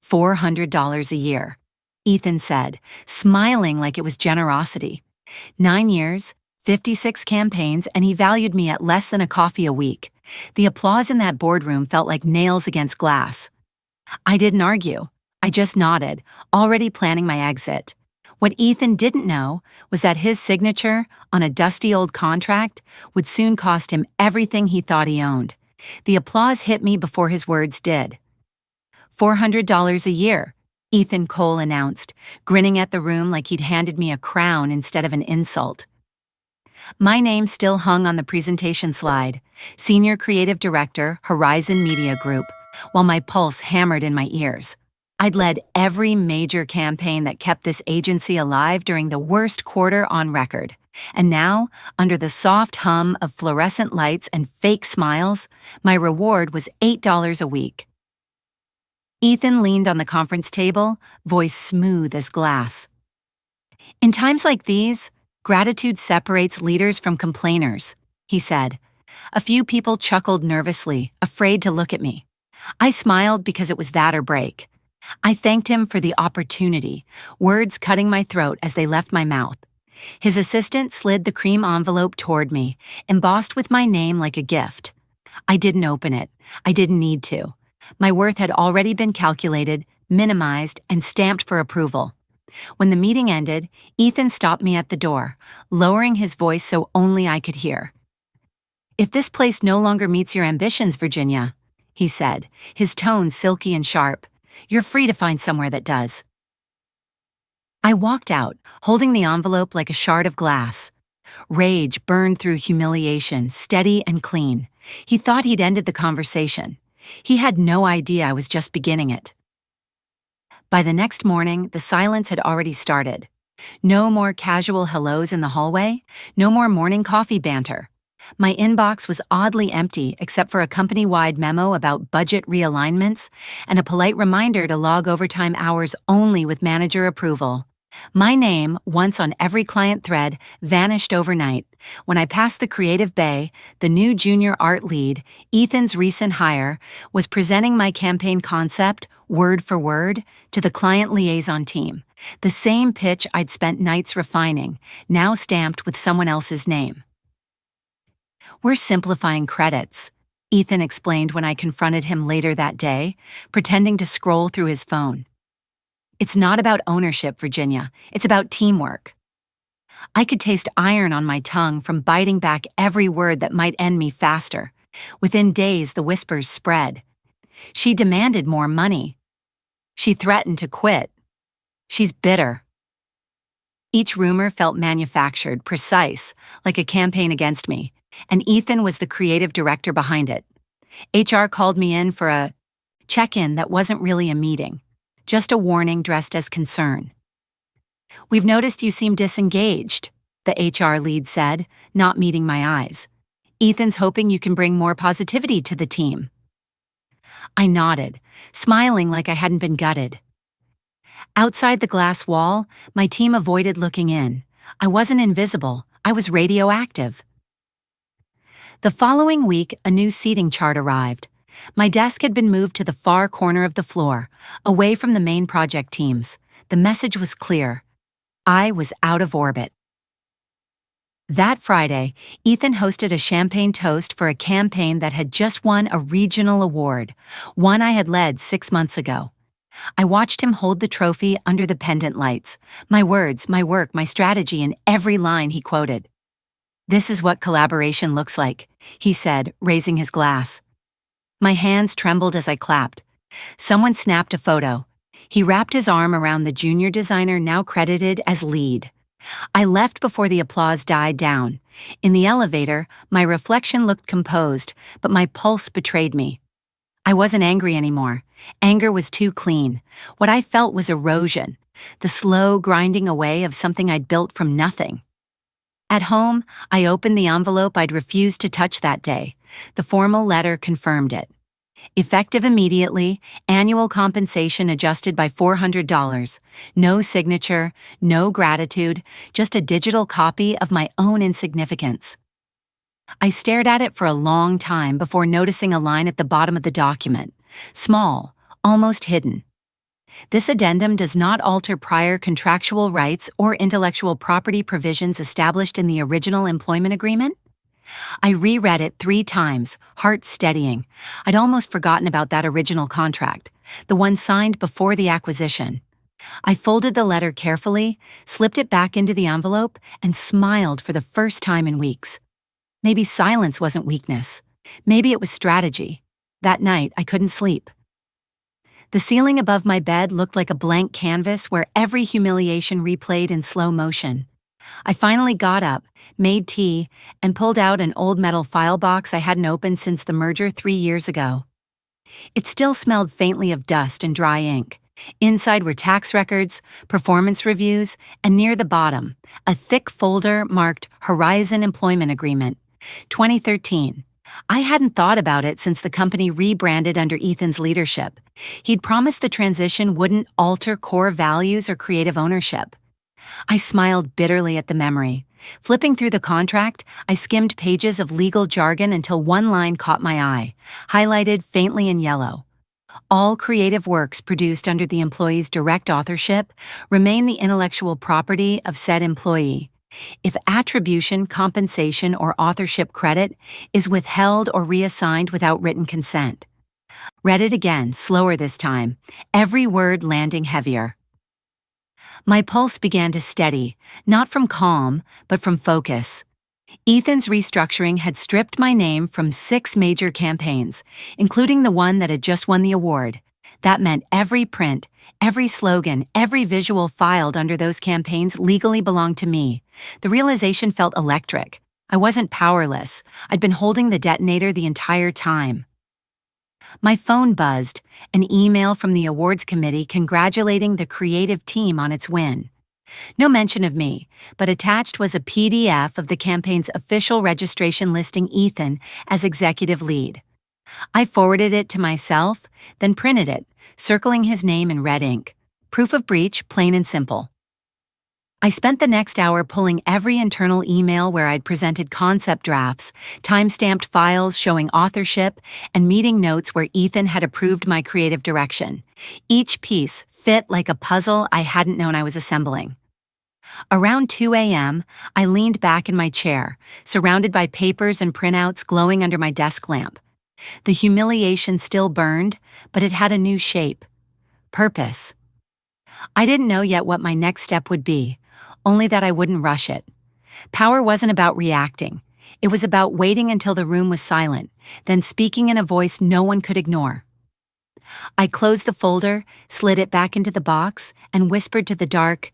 $400 a year, Ethan said, smiling like it was generosity. 9 years, 56 campaigns, and he valued me at less than a coffee a week. The applause in that boardroom felt like nails against glass. I didn't argue. I just nodded, already planning my exit. What Ethan didn't know was that his signature on a dusty old contract would soon cost him everything he thought he owned. The applause hit me before his words did. $400 a year, Ethan Cole announced, grinning at the room like he'd handed me a crown instead of an insult. My name still hung on the presentation slide, Senior Creative Director, Horizon Media Group, while my pulse hammered in my ears. I'd led every major campaign that kept this agency alive during the worst quarter on record. And now, under the soft hum of fluorescent lights and fake smiles, my reward was $8 a week. Ethan leaned on the conference table, voice smooth as glass. In times like these, gratitude separates leaders from complainers, he said. A few people chuckled nervously, afraid to look at me. I smiled because it was that or break. I thanked him for the opportunity, words cutting my throat as they left my mouth. His assistant slid the cream envelope toward me, embossed with my name like a gift. I didn't open it. I didn't need to. My worth had already been calculated, minimized, and stamped for approval. When the meeting ended, Ethan stopped me at the door, lowering his voice so only I could hear. "If this place no longer meets your ambitions, Virginia," he said, his tone silky and sharp, "you're free to find somewhere that does." I walked out, holding the envelope like a shard of glass. Rage burned through humiliation, steady and clean. He thought he'd ended the conversation. He had no idea I was just beginning it. By the next morning, the silence had already started. No more casual hellos in the hallway, no more morning coffee banter. My inbox was oddly empty except for a company-wide memo about budget realignments and a polite reminder to log overtime hours only with manager approval. My name, once on every client thread, vanished overnight. When I passed the creative bay, the new junior art lead, Ethan's recent hire, was presenting my campaign concept, word for word, to the client liaison team. The same pitch I'd spent nights refining, now stamped with someone else's name. "We're simplifying credits," Ethan explained when I confronted him later that day, pretending to scroll through his phone. "It's not about ownership, Virginia. It's about teamwork." I could taste iron on my tongue from biting back every word that might end me faster. Within days, the whispers spread. She demanded more money. She threatened to quit. She's bitter. Each rumor felt manufactured, precise, like a campaign against me, and Ethan was the creative director behind it. HR called me in for a check-in that wasn't really a meeting, just a warning dressed as concern. "We've noticed you seem disengaged," the HR lead said, not meeting my eyes. "Ethan's hoping you can bring more positivity to the team." I nodded, smiling like I hadn't been gutted. Outside the glass wall, my team avoided looking in. I wasn't invisible. I was radioactive. The following week, a new seating chart arrived. My desk had been moved to the far corner of the floor, away from the main project teams. The message was clear. I was out of orbit. That Friday, Ethan hosted a champagne toast for a campaign that had just won a regional award, one I had led 6 months ago. I watched him hold the trophy under the pendant lights, my words, my work, my strategy in every line he quoted. "This is what collaboration looks like," he said, raising his glass. My hands trembled as I clapped. Someone snapped a photo. He wrapped his arm around the junior designer now credited as lead. I left before the applause died down. In the elevator, my reflection looked composed, but my pulse betrayed me. I wasn't angry anymore. Anger was too clean. What I felt was erosion, the slow grinding away of something I'd built from nothing. At home, I opened the envelope I'd refused to touch that day. The formal letter confirmed it. Effective immediately, annual compensation adjusted by $400. No signature, no gratitude, just a digital copy of my own insignificance. I stared at it for a long time before noticing a line at the bottom of the document. Small, almost hidden. This addendum does not alter prior contractual rights or intellectual property provisions established in the original employment agreement? I reread it 3 times, heart steadying. I'd almost forgotten about that original contract, the one signed before the acquisition. I folded the letter carefully, slipped it back into the envelope, and smiled for the first time in weeks. Maybe silence wasn't weakness. Maybe it was strategy. That night, I couldn't sleep. The ceiling above my bed looked like a blank canvas where every humiliation replayed in slow motion. I finally got up, made tea, and pulled out an old metal file box I hadn't opened since the merger 3 years ago. It still smelled faintly of dust and dry ink. Inside were tax records, performance reviews, and near the bottom, a thick folder marked Horizon Employment Agreement, 2013. I hadn't thought about it since the company rebranded under Ethan's leadership. He'd promised the transition wouldn't alter core values or creative ownership. I smiled bitterly at the memory. Flipping through the contract, I skimmed pages of legal jargon until one line caught my eye, highlighted faintly in yellow. All creative works produced under the employee's direct authorship remain the intellectual property of said employee. If attribution, compensation, or authorship credit is withheld or reassigned without written consent. Read it again, slower this time, every word landing heavier. My pulse began to steady, not from calm, but from focus. Ethan's restructuring had stripped my name from 6 major campaigns, including the one that had just won the award. That meant every print, every slogan, every visual filed under those campaigns legally belonged to me. The realization felt electric. I wasn't powerless. I'd been holding the detonator the entire time. My phone buzzed, an email from the awards committee congratulating the creative team on its win. No mention of me, but attached was a PDF of the campaign's official registration listing Ethan as executive lead. I forwarded it to myself, then printed it, circling his name in red ink. Proof of breach, plain and simple. I spent the next hour pulling every internal email where I'd presented concept drafts, time-stamped files showing authorship, and meeting notes where Ethan had approved my creative direction. Each piece fit like a puzzle I hadn't known I was assembling. Around 2 a.m., I leaned back in my chair, surrounded by papers and printouts glowing under my desk lamp. The humiliation still burned, but it had a new shape. Purpose. I didn't know yet what my next step would be, only that I wouldn't rush it. Power wasn't about reacting. It was about waiting until the room was silent, then speaking in a voice no one could ignore. I closed the folder, slid it back into the box, and whispered to the dark,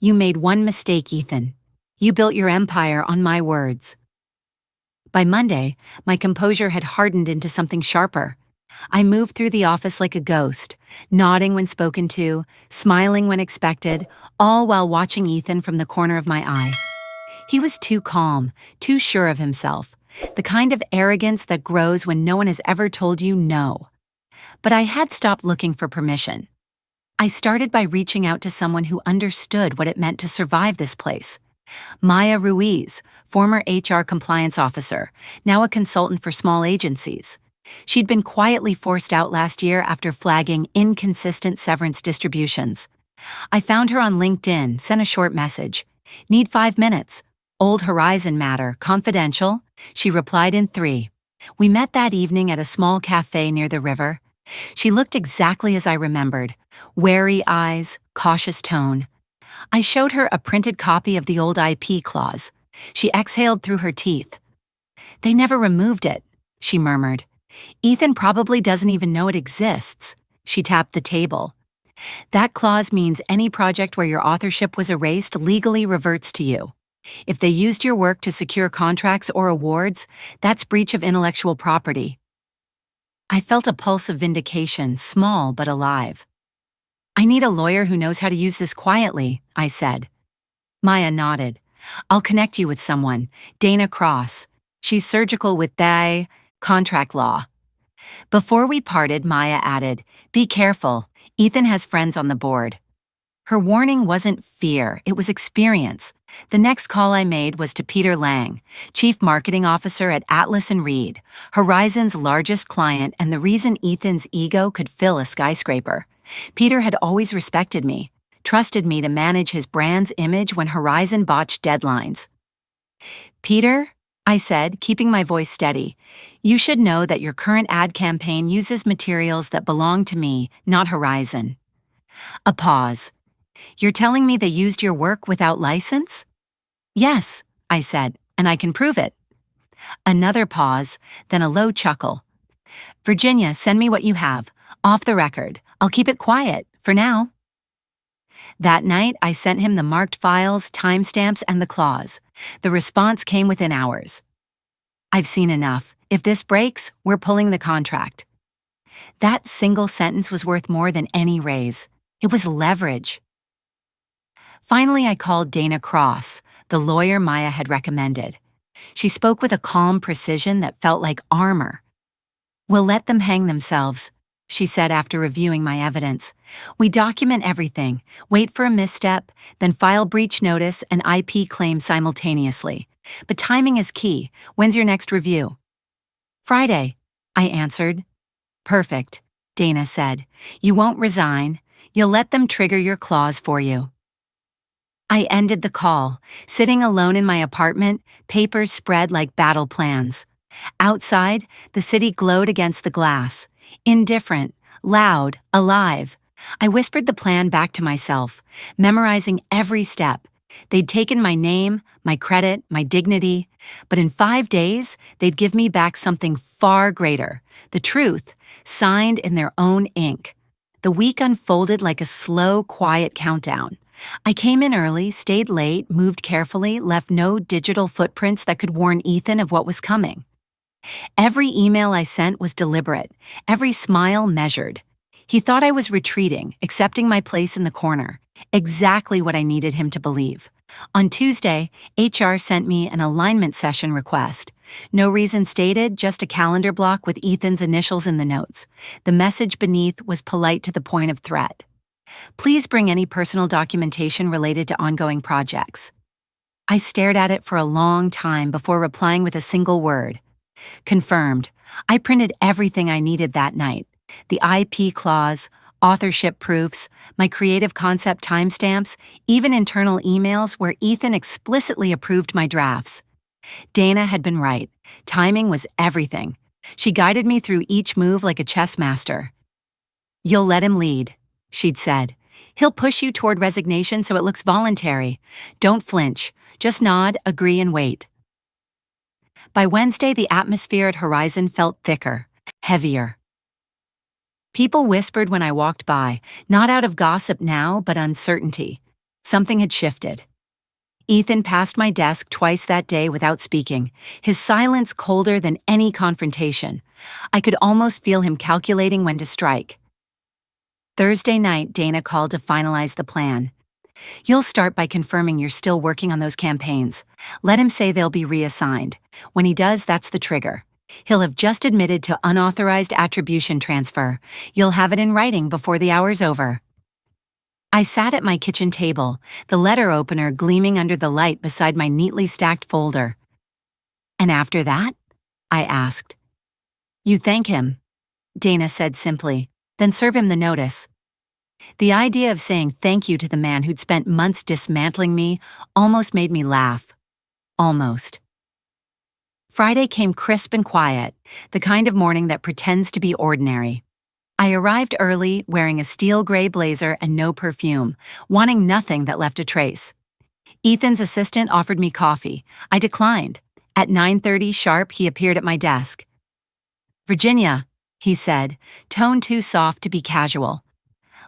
"You made one mistake, Ethan. You built your empire on my words." By Monday, my composure had hardened into something sharper. I moved through the office like a ghost, nodding when spoken to, smiling when expected, all while watching Ethan from the corner of my eye. He was too calm, too sure of himself, the kind of arrogance that grows when no one has ever told you no. But I had stopped looking for permission. I started by reaching out to someone who understood what it meant to survive this place. Maya Ruiz, former HR compliance officer, now a consultant for small agencies. She'd been quietly forced out last year after flagging inconsistent severance distributions. I found her on LinkedIn, sent a short message. "Need 5 minutes. Old Horizon matter, confidential." She replied in 3. We met that evening at a small cafe near the river. She looked exactly as I remembered. Wary eyes, cautious tone. I showed her a printed copy of the old IP clause. She exhaled through her teeth. "They never removed it," she murmured. "Ethan probably doesn't even know it exists." She tapped the table. "That clause means any project where your authorship was erased legally reverts to you. If they used your work to secure contracts or awards, that's breach of intellectual property." I felt a pulse of vindication, small but alive. "I need a lawyer who knows how to use this quietly," I said. Maya nodded. "I'll connect you with someone, Dana Cross. She's surgical with contract law." Before we parted, Maya added, "Be careful. Ethan has friends on the board." Her warning wasn't fear, it was experience. The next call I made was to Peter Lang, Chief Marketing Officer at Atlas & Reed, Horizon's largest client and the reason Ethan's ego could fill a skyscraper. Peter had always respected me, trusted me to manage his brand's image when Horizon botched deadlines. Peter, I said, keeping my voice steady, you should know that your current ad campaign uses materials that belong to me, not Horizon. A pause. You're telling me they used your work without license? Yes, I said, and I can prove it. Another pause, then a low chuckle. Virginia, send me what you have. Off the record. I'll keep it quiet, for now. That night, I sent him the marked files, timestamps, and the clause. The response came within hours. I've seen enough. If this breaks, we're pulling the contract. That single sentence was worth more than any raise. It was leverage. Finally, I called Dana Cross, the lawyer Maya had recommended. She spoke with a calm precision that felt like armor. We'll let them hang themselves, she said after reviewing my evidence. We document everything, wait for a misstep, then file breach notice and IP claim simultaneously. But timing is key. When's your next review? Friday, I answered. Perfect, Dana said. You won't resign. You'll let them trigger your clause for you. I ended the call, sitting alone in my apartment, papers spread like battle plans. Outside, the city glowed against the glass. Indifferent, loud, alive. I whispered the plan back to myself, memorizing every step. They'd taken my name, my credit, my dignity, but in 5 days, they'd give me back something far greater, the truth, signed in their own ink. The week unfolded like a slow, quiet countdown. I came in early, stayed late, moved carefully, left no digital footprints that could warn Ethan of what was coming. Every email I sent was deliberate, every smile measured. He thought I was retreating, accepting my place in the corner, exactly what I needed him to believe. On Tuesday, HR sent me an alignment session request. No reason stated, just a calendar block with Ethan's initials in the notes. The message beneath was polite to the point of threat. Please bring any personal documentation related to ongoing projects. I stared at it for a long time before replying with a single word. Confirmed. I printed everything I needed that night. The IP clause, authorship proofs, my creative concept timestamps, even internal emails where Ethan explicitly approved my drafts. Dana had been right. Timing was everything. She guided me through each move like a chess master. You'll let him lead, she'd said. He'll push you toward resignation so it looks voluntary. Don't flinch. Just nod, agree, and wait. By Wednesday, the atmosphere at Horizon felt thicker, heavier. People whispered when I walked by, not out of gossip now, but uncertainty. Something had shifted. Ethan passed my desk twice that day without speaking, his silence colder than any confrontation. I could almost feel him calculating when to strike. Thursday night, Dana called to finalize the plan. You'll start by confirming you're still working on those campaigns. Let him say they'll be reassigned. When he does, that's the trigger. He'll have just admitted to unauthorized attribution transfer. You'll have it in writing before the hour's over. I sat at my kitchen table, the letter opener gleaming under the light beside my neatly stacked folder. And after that? I asked. You thank him, Dana said simply, then serve him the notice. The idea of saying thank you to the man who'd spent months dismantling me almost made me laugh. Almost. Friday came crisp and quiet, the kind of morning that pretends to be ordinary. I arrived early, wearing a steel gray blazer and no perfume, wanting nothing that left a trace. Ethan's assistant offered me coffee. I declined. At 9:30 sharp, he appeared at my desk. Virginia, he said, tone too soft to be casual.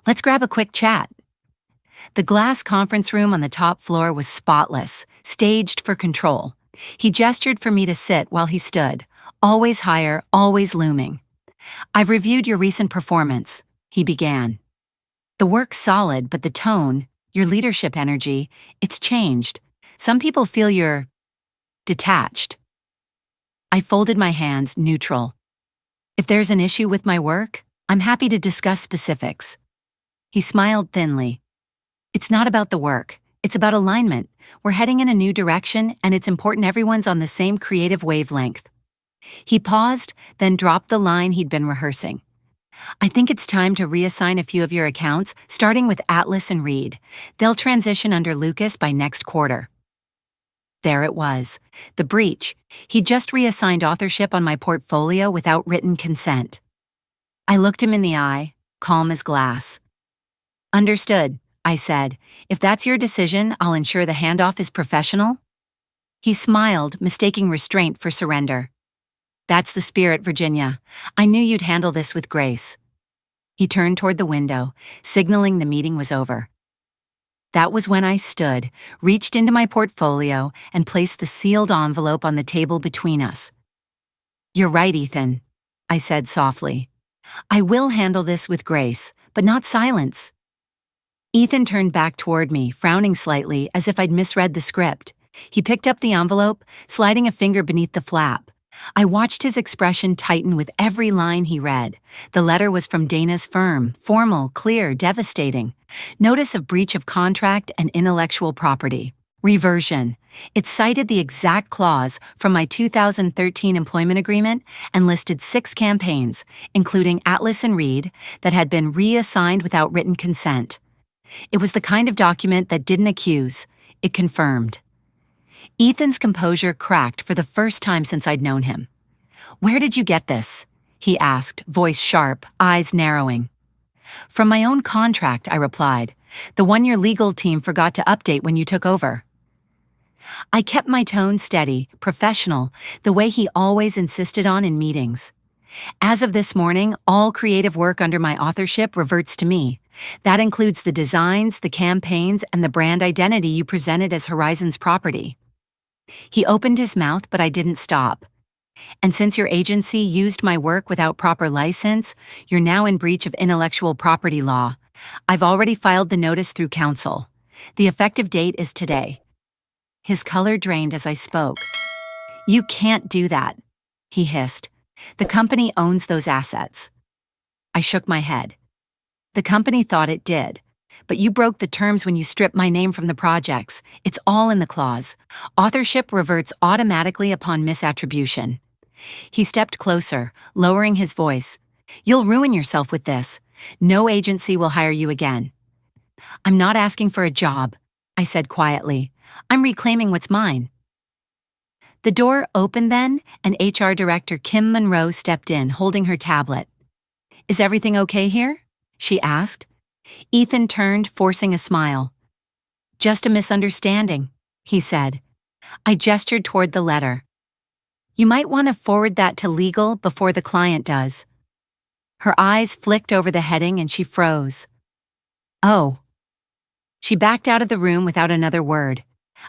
Let's grab a quick chat. The glass conference room on the top floor was spotless, staged for control. He gestured for me to sit while he stood, always higher, always looming. I've reviewed your recent performance, he began. The work's solid, but the tone, your leadership energy, it's changed. Some people feel you're detached. I folded my hands, neutral. If there's an issue with my work, I'm happy to discuss specifics. He smiled thinly. It's not about the work. It's about alignment. We're heading in a new direction, and it's important everyone's on the same creative wavelength. He paused, then dropped the line he'd been rehearsing. I think it's time to reassign a few of your accounts, starting with Atlas and Reed. They'll transition under Lucas by next quarter. There it was. The breach. He just reassigned authorship on my portfolio without written consent. I looked him in the eye, calm as glass. Understood, I said. If that's your decision, I'll ensure the handoff is professional. He smiled, mistaking restraint for surrender. That's the spirit, Virginia. I knew you'd handle this with grace. He turned toward the window, signaling the meeting was over. That was when I stood, reached into my portfolio, and placed the sealed envelope on the table between us. You're right, Ethan, I said softly. I will handle this with grace, but not silence. Ethan turned back toward me, frowning slightly as if I'd misread the script. He picked up the envelope, sliding a finger beneath the flap. I watched his expression tighten with every line he read. The letter was from Dana's firm, formal, clear, devastating. Notice of breach of contract and intellectual property. Reversion. It cited the exact clause from my 2013 employment agreement and listed 6 campaigns, including Atlas and Reed, that had been reassigned without written consent. It was the kind of document that didn't accuse, it confirmed. Ethan's composure cracked for the first time since I'd known him. Where did you get this? He asked, voice sharp, eyes narrowing. From my own contract, I replied. The one your legal team forgot to update when you took over. I kept my tone steady, professional, the way he always insisted on in meetings. As of this morning, all creative work under my authorship reverts to me. That includes the designs, the campaigns, and the brand identity you presented as Horizon's property. He opened his mouth, but I didn't stop. And since your agency used my work without proper license, you're now in breach of intellectual property law. I've already filed the notice through counsel. The effective date is today. His color drained as I spoke. You can't do that, he hissed. The company owns those assets. I shook my head. The company thought it did. But you broke the terms when you stripped my name from the projects. It's all in the clause. Authorship reverts automatically upon misattribution. He stepped closer, lowering his voice. You'll ruin yourself with this. No agency will hire you again. I'm not asking for a job, I said quietly. I'm reclaiming what's mine. The door opened then, and HR Director Kim Monroe stepped in, holding her tablet. Is everything okay here? She asked. Ethan turned, forcing a smile. Just a misunderstanding, he said. I gestured toward the letter. You might want to forward that to legal before the client does. Her eyes flicked over the heading and she froze. Oh. She backed out of the room without another word.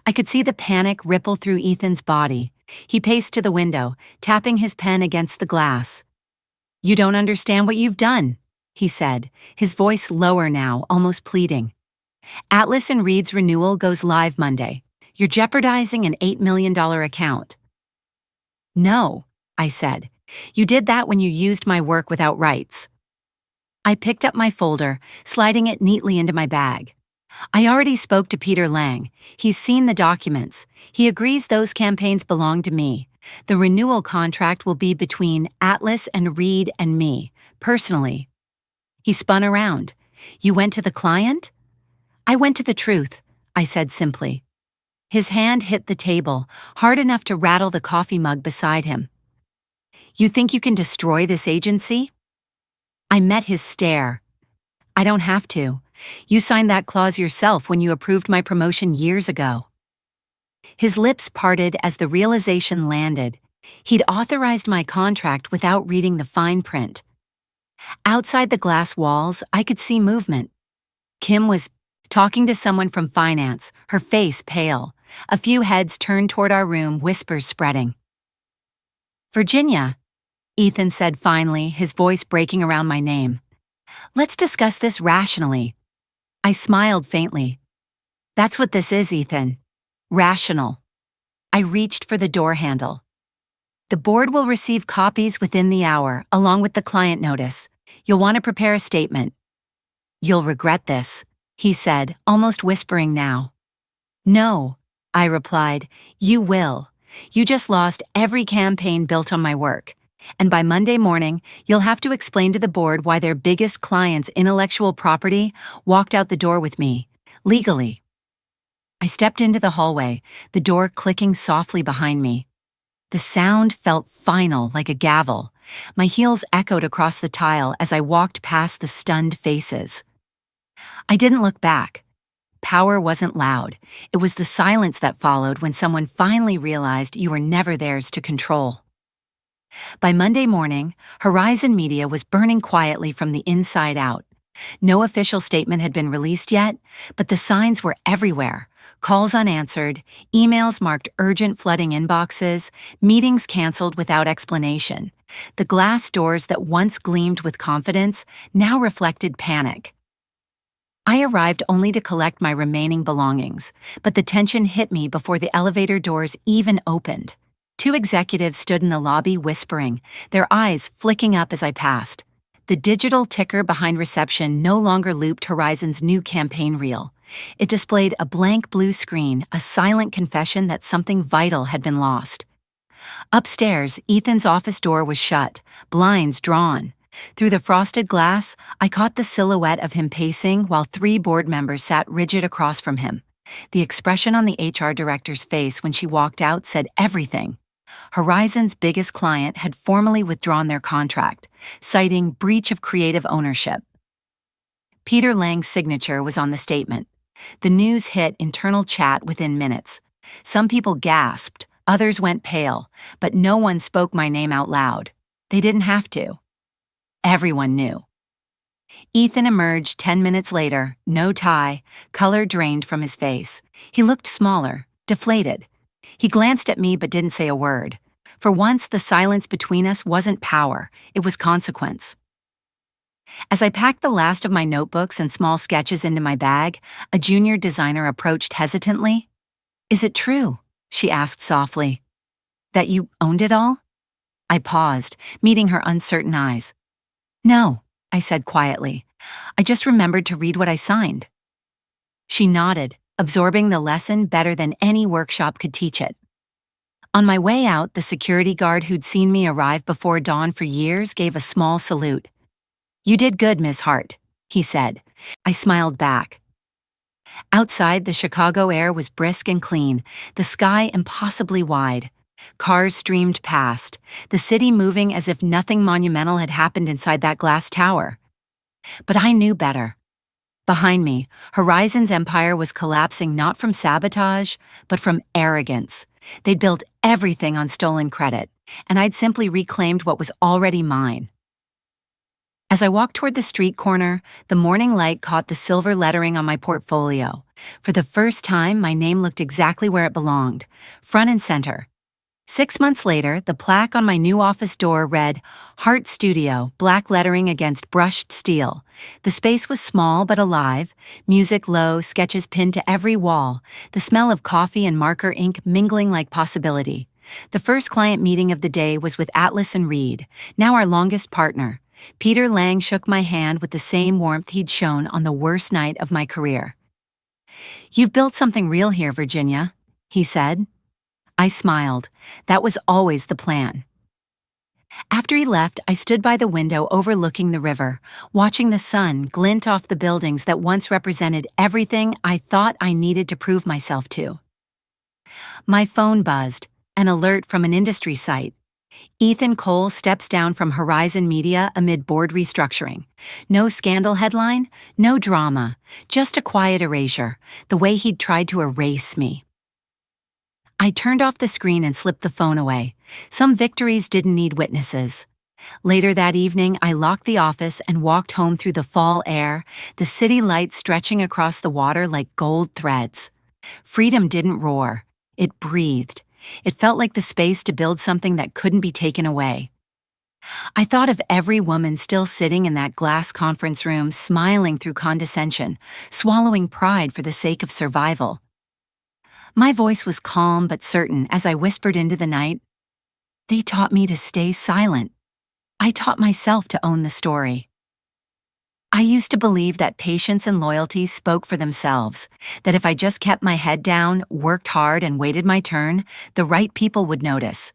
I could see the panic ripple through Ethan's body. He paced to the window, tapping his pen against the glass. You don't understand what you've done, he said, his voice lower now, almost pleading. Atlas and Reed's renewal goes live Monday. You're jeopardizing an $8 million account. No, I said. You did that when you used my work without rights. I picked up my folder, sliding it neatly into my bag. I already spoke to Peter Lang. He's seen the documents. He agrees those campaigns belong to me. The renewal contract will be between Atlas and Reed and me, personally. He spun around. You went to the client? I went to the truth, I said simply. His hand hit the table, hard enough to rattle the coffee mug beside him. You think you can destroy this agency? I met his stare. I don't have to. You signed that clause yourself when you approved my promotion years ago. His lips parted as the realization landed. He'd authorized my contract without reading the fine print. Outside the glass walls, I could see movement. Kim was talking to someone from finance, her face pale. A few heads turned toward our room, whispers spreading. Virginia, Ethan said finally, his voice breaking around my name. Let's discuss this rationally. I smiled faintly. That's what this is, Ethan. Rational. I reached for the door handle. The board will receive copies within the hour, along with the client notice. You'll want to prepare a statement. You'll regret this, he said, almost whispering now. No, I replied. You will. You just lost every campaign built on my work. And by Monday morning, you'll have to explain to the board why their biggest client's intellectual property walked out the door with me, legally. I stepped into the hallway, the door clicking softly behind me. The sound felt final, like a gavel. My heels echoed across the tile as I walked past the stunned faces. I didn't look back. Power wasn't loud. It was the silence that followed when someone finally realized you were never theirs to control. By Monday morning, Horizon Media was burning quietly from the inside out. No official statement had been released yet, but the signs were everywhere. Calls unanswered, emails marked urgent flooding inboxes, meetings canceled without explanation. The glass doors that once gleamed with confidence now reflected panic. I arrived only to collect my remaining belongings, but the tension hit me before the elevator doors even opened. Two executives stood in the lobby whispering, their eyes flicking up as I passed. The digital ticker behind reception no longer looped Horizon's new campaign reel. It displayed a blank blue screen, a silent confession that something vital had been lost. Upstairs, Ethan's office door was shut, blinds drawn. Through the frosted glass, I caught the silhouette of him pacing while 3 board members sat rigid across from him. The expression on the HR director's face when she walked out said everything. Horizon's biggest client had formally withdrawn their contract, citing breach of creative ownership. Peter Lang's signature was on the statement. The news hit internal chat within minutes. Some people gasped, others went pale, but no one spoke my name out loud. They didn't have to. Everyone knew. Ethan emerged 10 minutes later, no tie, color drained from his face. He looked smaller, deflated. He glanced at me but didn't say a word. For once, the silence between us wasn't power, it was consequence. As I packed the last of my notebooks and small sketches into my bag, a junior designer approached hesitantly. "Is it true?" she asked softly. "That you owned it all?" I paused, meeting her uncertain eyes. "No," I said quietly. "I just remembered to read what I signed." She nodded, absorbing the lesson better than any workshop could teach it. On my way out, the security guard who'd seen me arrive before dawn for years gave a small salute. "You did good, Miss Hart," he said. I smiled back. Outside, the Chicago air was brisk and clean, the sky impossibly wide. Cars streamed past, the city moving as if nothing monumental had happened inside that glass tower. But I knew better. Behind me, Horizon's empire was collapsing not from sabotage, but from arrogance. They'd built everything on stolen credit, and I'd simply reclaimed what was already mine. As I walked toward the street corner, the morning light caught the silver lettering on my portfolio. For the first time, my name looked exactly where it belonged, front and center. 6 months later, the plaque on my new office door read, Hart Studio, black lettering against brushed steel. The space was small but alive, music low, sketches pinned to every wall, the smell of coffee and marker ink mingling like possibility. The first client meeting of the day was with Atlas and Reed, now our longest partner. Peter Lang shook my hand with the same warmth he'd shown on the worst night of my career. "You've built something real here, Virginia," he said. I smiled. That was always the plan. After he left, I stood by the window overlooking the river, watching the sun glint off the buildings that once represented everything I thought I needed to prove myself to. My phone buzzed, an alert from an industry site. Ethan Cole steps down from Horizon Media amid board restructuring. No scandal headline, no drama, just a quiet erasure, the way he'd tried to erase me. I turned off the screen and slipped the phone away. Some victories didn't need witnesses. Later that evening, I locked the office and walked home through the fall air, the city lights stretching across the water like gold threads. Freedom didn't roar. It breathed. It felt like the space to build something that couldn't be taken away. I thought of every woman still sitting in that glass conference room, smiling through condescension, swallowing pride for the sake of survival. My voice was calm but certain as I whispered into the night. They taught me to stay silent. I taught myself to own the story. I used to believe that patience and loyalty spoke for themselves, that if I just kept my head down, worked hard, and waited my turn, the right people would notice.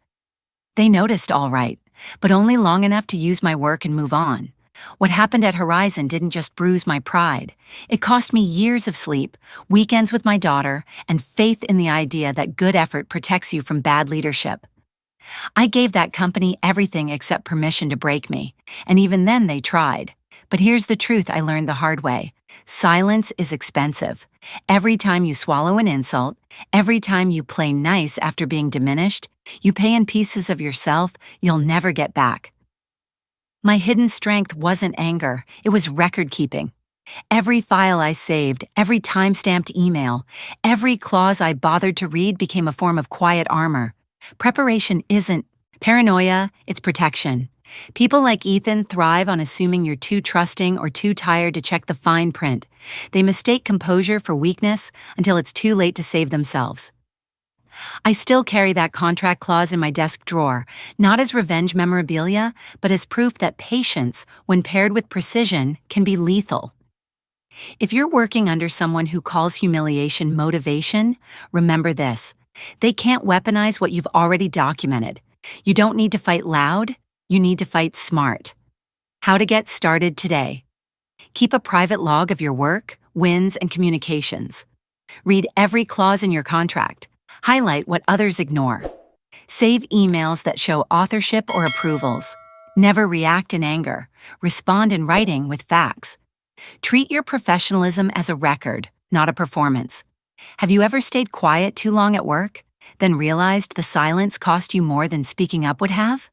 They noticed all right. but only long enough to use my work and move on. What happened at Horizon didn't just bruise my pride. It cost me years of sleep, weekends with my daughter, and faith in the idea that good effort protects you from bad leadership. I gave that company everything except permission to break me, and even then they tried. But here's the truth I learned the hard way. Silence is expensive. Every time you swallow an insult, every time you play nice after being diminished, you pay in pieces of yourself you'll never get back. My hidden strength wasn't anger, it was record-keeping. Every file I saved, every time-stamped email, every clause I bothered to read became a form of quiet armor. Preparation isn't paranoia, it's protection. People like Ethan thrive on assuming you're too trusting or too tired to check the fine print. They mistake composure for weakness until it's too late to save themselves. I still carry that contract clause in my desk drawer, not as revenge memorabilia, but as proof that patience, when paired with precision, can be lethal. If you're working under someone who calls humiliation motivation, remember this. They can't weaponize what you've already documented. You don't need to fight loud, you need to fight smart. How to get started today. Keep a private log of your work, wins, and communications. Read every clause in your contract. Highlight what others ignore. Save emails that show authorship or approvals. Never react in anger. Respond in writing with facts. Treat your professionalism as a record, not a performance. Have you ever stayed quiet too long at work, then realized the silence cost you more than speaking up would have?